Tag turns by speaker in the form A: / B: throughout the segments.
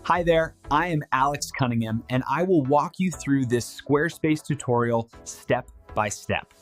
A: Hi there, I am Alex Cunningham, and I will walk you through this Squarespace tutorial step by step.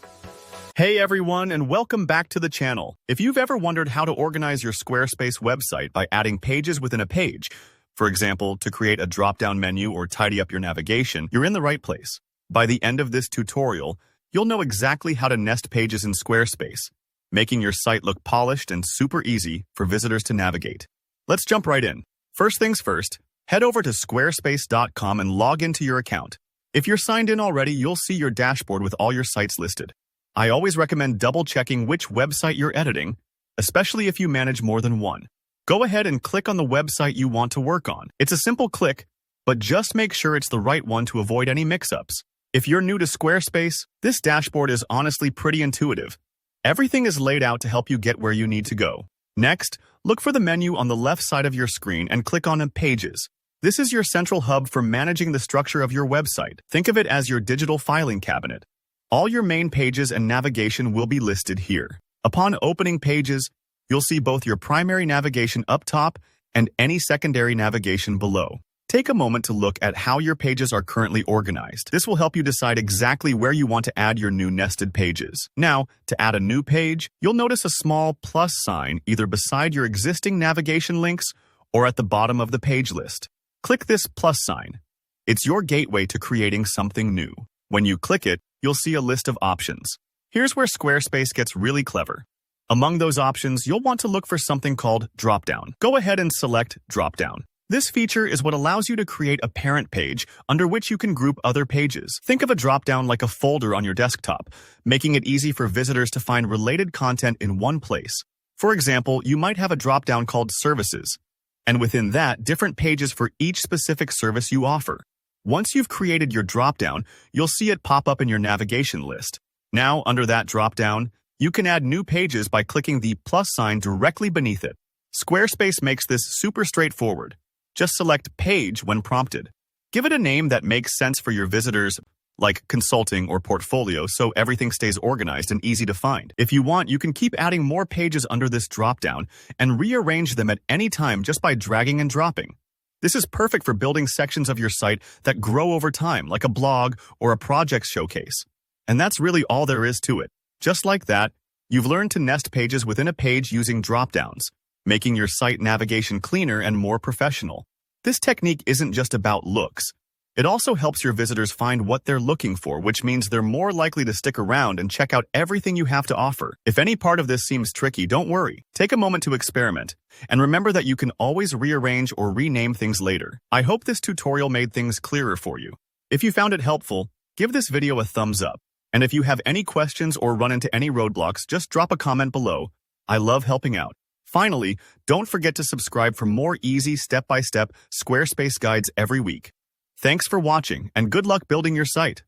B: Hey everyone, and welcome back to the channel. If you've ever wondered how to organize your Squarespace website by adding pages within a page, for example, to create a drop-down menu or tidy up your navigation, you're in the right place. By the end of this tutorial, you'll know exactly how to nest pages in Squarespace, making your site look polished and super easy for visitors to navigate. Let's jump right in. First things first, head over to squarespace.com and log into your account. If you're signed in already, you'll see your dashboard with all your sites listed. I always recommend double-checking which website you're editing, especially if you manage more than one. Go ahead and click on the website you want to work on. It's a simple click, but just make sure it's the right one to avoid any mix-ups. If you're new to Squarespace, this dashboard is honestly pretty intuitive. Everything is laid out to help you get where you need to go. Next, look for the menu on the left side of your screen and click on Pages. This is your central hub for managing the structure of your website. Think of it as your digital filing cabinet. All your main pages and navigation will be listed here. Upon opening Pages, you'll see both your primary navigation up top and any secondary navigation below. Take a moment to look at how your pages are currently organized. This will help you decide exactly where you want to add your new nested pages. Now, to add a new page, you'll notice a small plus sign either beside your existing navigation links or at the bottom of the page list. Click this plus sign. It's your gateway to creating something new. When you click it, you'll see a list of options. Here's where Squarespace gets really clever. Among those options, you'll want to look for something called dropdown. Go ahead and select dropdown. This feature is what allows you to create a parent page under which you can group other pages. Think of a dropdown like a folder on your desktop, making it easy for visitors to find related content in one place. For example, you might have a dropdown called Services, and within that, different pages for each specific service you offer. Once you've created your dropdown, you'll see it pop up in your navigation list. Now, under that dropdown, you can add new pages by clicking the plus sign directly beneath it. Squarespace makes this super straightforward. Just select Page when prompted. Give it a name that makes sense for your visitors, like Consulting or Portfolio, so everything stays organized and easy to find. If you want, you can keep adding more pages under this dropdown and rearrange them at any time just by dragging and dropping. This is perfect for building sections of your site that grow over time, like a blog or a project showcase. And that's really all there is to it. Just like that, you've learned to nest pages within a page using dropdowns, making your site navigation cleaner and more professional. This technique isn't just about looks. It also helps your visitors find what they're looking for, which means they're more likely to stick around and check out everything you have to offer. If any part of this seems tricky, don't worry. Take a moment to experiment. And remember that you can always rearrange or rename things later. I hope this tutorial made things clearer for you. If you found it helpful, give this video a thumbs up. And if you have any questions or run into any roadblocks, just drop a comment below. I love helping out. Finally, don't forget to subscribe for more easy step-by-step Squarespace guides every week. Thanks for watching, and good luck building your site.